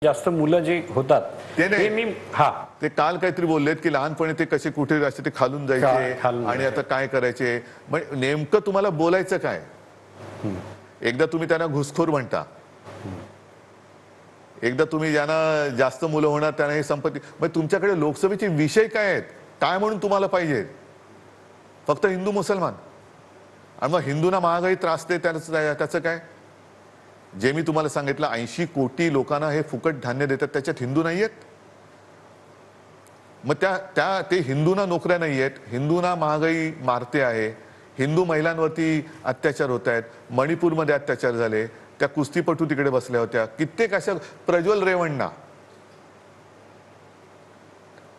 जास्त मुलं जे होतात ते मी हा ते काल काहीतरी बोललेत की लहानपणी ते कसे कुठे असे ते खालून जायचे आणि आता काय करायचे. मग नेमकं तुम्हाला बोलायचं काय. एकदा तुम्ही त्यांना घुसखोर म्हणता, एकदा तुम्ही ज्यांना जास्त मुलं होणार त्यांना हे संपत्ती. मग तुमच्याकडे लोकसभेचे विषय काय आहेत, काय म्हणून तुम्हाला पाहिजे. फक्त हिंदू मुसलमान. आणि मग हिंदूंना महागाई त्रास दे त्याचं काय. जे मी तुम्हाला सांगितलं 80 कोटी लोकांना हे फुकट धान्य देतात, त्याच्यात हिंदू नाहीयेत. मग ते हिंदूंना नोकऱ्या नाहीयेत, हिंदूंना महागाई मारते आहे, हिंदू महिलांवरती अत्याचार होत आहेत. मणिपूरमध्ये अत्याचार झाले, त्या कुस्तीपटू तिकडे बसल्या होत्या. कित्येक अशा प्रज्वल रेवण्णा,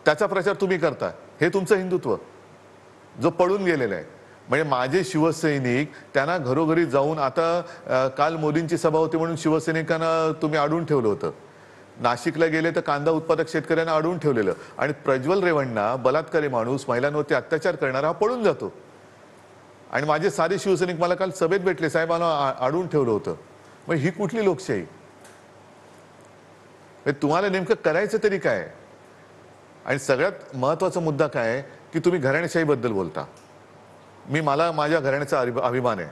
त्याचा प्रचार तुम्ही करता. हे तुमचं हिंदुत्व जो पळून गेलेला आहे. म्हणजे माझे शिवसैनिक त्यांना घरोघरी जाऊन, आता काल मोदींची सभा होती म्हणून शिवसैनिकांना तुम्ही अडवून ठेवलं होतं. नाशिकला गेले तर कांदा उत्पादक शेतकऱ्यांना अडवून ठेवलेलं. आणि प्रज्वल रेवण्णा, बलात्कारी माणूस, महिलांवरती अत्याचार करणारा हा पळून जातो. आणि माझे सारे शिवसैनिक मला काल सभेत भेटले, साहेब मला अडवून ठेवलं होतं. मग ही कुठली लोकशाही. तुम्हाला नेमकं करायचं तरी काय. आणि सगळ्यात महत्वाचा मुद्दा काय की तुम्ही घराणेशाहीबद्दल बोलता. मला माझ्या घराण्याचा अभिमान आहे,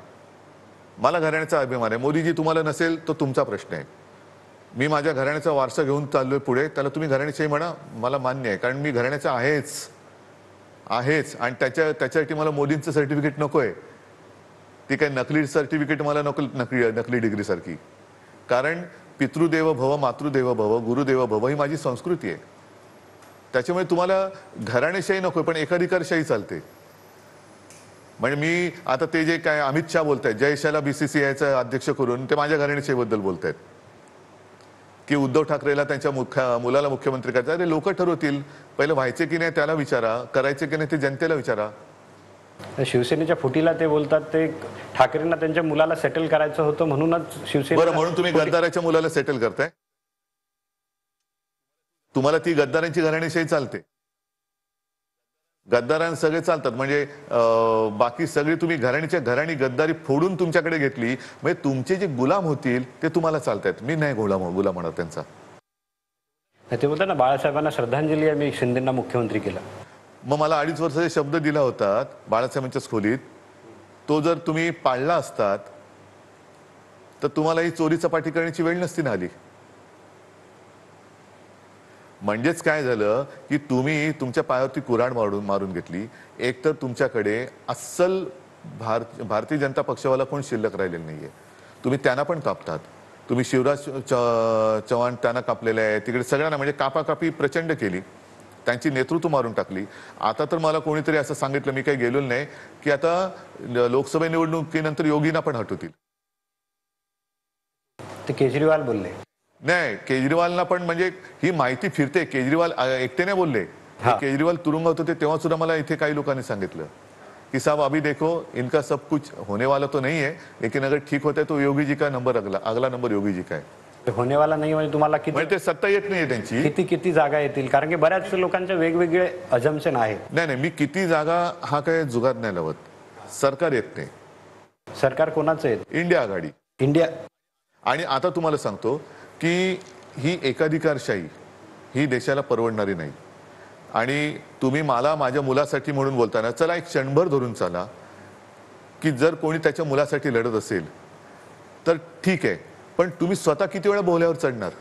मला घराण्याचा अभिमान आहे. मोदीजी तुम्हाला नसेल तो तुमचा प्रश्न आहे. मी माझ्या घराण्याचा वारसा घेऊन चाललोय पुढे, त्याला तुम्ही घराण्याशाही म्हणा, मला मान्य आहे. कारण मी घराण्याचा आहेच. आणि त्याच्यासाठी मला मोदींचं सर्टिफिकेट नकोय. ती काही नकली सर्टिफिकेट मला नको, नकली डिग्री सारखी. कारण पितृदेव भव, मातृदेव भव, गुरुदेव भव ही माझी संस्कृती आहे. त्याच्यामुळे तुम्हाला घराणेशाही नकोय, पण एकाधिकारशाही चालते. म्हणजे मी आता ते जे काय अमित शहा बोलतायत, जयशाला BCCIचा अध्यक्ष करून ते माझ्या घराणेशाहीबद्दल बोलतायत की उद्धव ठाकरेला त्यांच्या मुलाला मुख्यमंत्री करायचं. अरे लोक ठरवतील. पहिलं व्हायचे की नाही त्याला विचारा, करायचे की नाही ते जनतेला विचारा. शिवसेनेच्या फुटीला ते बोलतात ते ठाकरेंना त्यांच्या मुलाला सेटल करायचं होतं म्हणूनच शिवसेना. बरं, म्हणून तुम्ही गद्दाराच्या मुलाला सेटल करताय. तुम्हाला ती गद्दारांची घराणेशाही चालते. गद्दारांना सगळे चालतात. म्हणजे बाकी सगळी तुम्ही घराणी गद्दारी फोडून तुमच्याकडे घेतली. म्हणजे तुमचे जे गुलाम होतील ते तुम्हाला चालतात. मी नाही गुलाम म्हणत त्यांचा. ते बोलतात ना, बाळासाहेबांना श्रद्धांजली आहे, मी शिंदेंना मुख्यमंत्री केलं. मग मला 2.5 वर्षाचे शब्द दिला होता बाळासाहेबांच्या खोलीत, तो जर तुम्ही पाळला असतात तर तुम्हाला ही चोरी चपाटी करण्याची वेळ नसती ना आली. म्हणजेच काय झालं की तुम्ही तुमच्या पायावरती कुऱ्हाड मारून घेतली. एक तर तुमच्याकडे अस्सल भारतीय जनता पक्षावाला कोण शिल्लक राहिलेलं नाहीये. तुम्ही त्यांना पण कापतात. तुम्ही शिवराज चव्हाण त्यांना कापलेले आहे. तिकडे सगळ्यांना म्हणजे कापाकापी प्रचंड केली, त्यांची नेतृत्व मारून टाकली. आता तर मला कोणीतरी असं सांगितलं, मी काही गेलेलो नाही, की आता लोकसभा निवडणुकीनंतर योगींना पण हटवतील. ते केजरीवाल बोलले. नाही, केजरीवालना पण म्हणजे ही माहिती फिरते. केजरीवाल एकटे नाही बोलले. केजरीवाल तुरुंगात होते तेव्हा सुद्धा मला इथे काही लोकांनी सांगितलं की साहब अभी देखो इनका सब कुछ होने वाला तो नहीं है, लेकिन अगर ठीक होता है तो योगी जी का नंबर अगला नंबर योगी जी का है. होने वाला नाही म्हणजे तुम्हाला म्हणजे ते सत्ता येत नाहीये त्यांची. किती जागा येतील, कारण की बऱ्याच लोकांचे वेगवेगळे अजम्पशन आहेत. नाही, मी किती जागा हा काय जुगार नाही लावत. सरकार येत नाही. सरकार कोणाचं आहे. इंडिया आघाडी. आणि आता तुम्हाला सांगतो की ही एकाधिकारशाही ही देशाला परवडणारी नाही. आणि तुम्ही मला माझ्या मुलासाठी म्हणून बोलताना, चला एक क्षणभर धरून चाला की जर कोणी त्याच्या मुलासाठी लढत असेल तर ठीक आहे, पण तुम्ही स्वतः किती वेळा बोहल्यावर चढणार.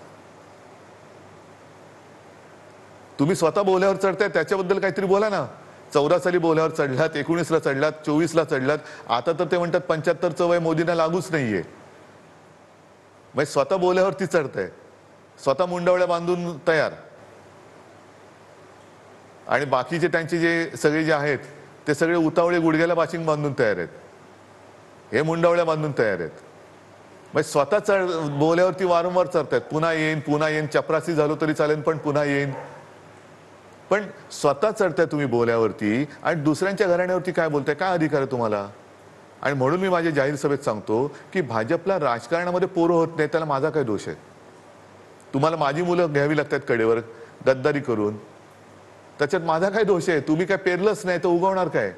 तुम्ही स्वतः बोहल्यावर चढताय त्याच्याबद्दल काहीतरी बोला ना. 14 साली बोहल्यावर चढलात, 19ला चढलात, 24ला चढलात. आता तर ते म्हणतात 75चं वय मोदींना लागूच नाहीये. म्हणजे स्वतः बोल्यावरती चढतंय, स्वतः मुंडावळ्या बांधून तयार. आणि बाकीचे त्यांचे जे सगळे जे आहेत ते सगळे उतावळे गुडघ्याला बाशिंग बांधून तयार आहेत. हे मुंडावळ्या बांधून तयार आहेत. म्हणजे स्वतः बोल्यावरती वारंवार चढतायत. पुन्हा येईन, चपरासी झालो तरी चालेल पण पुन्हा येईन. पण स्वतः चढताय तुम्ही बोल्यावरती आणि दुसऱ्यांच्या घराण्यावरती काय बोलताय. काय अधिकार आहे तुम्हाला. आणि म्हणून मी माझ्या जाहीर सभेत सांगतो की भाजपला राजकारणामध्ये पोरं होत नाही, त्याला माझा काय दोष आहे. तुम्हाला माझी मुलं घ्यावी लागतात कडेवर गद्दारी करून, त्याच्यात माझा काय दोष आहे. तुम्ही काय पेरलंच नाही तर उगवणार काय.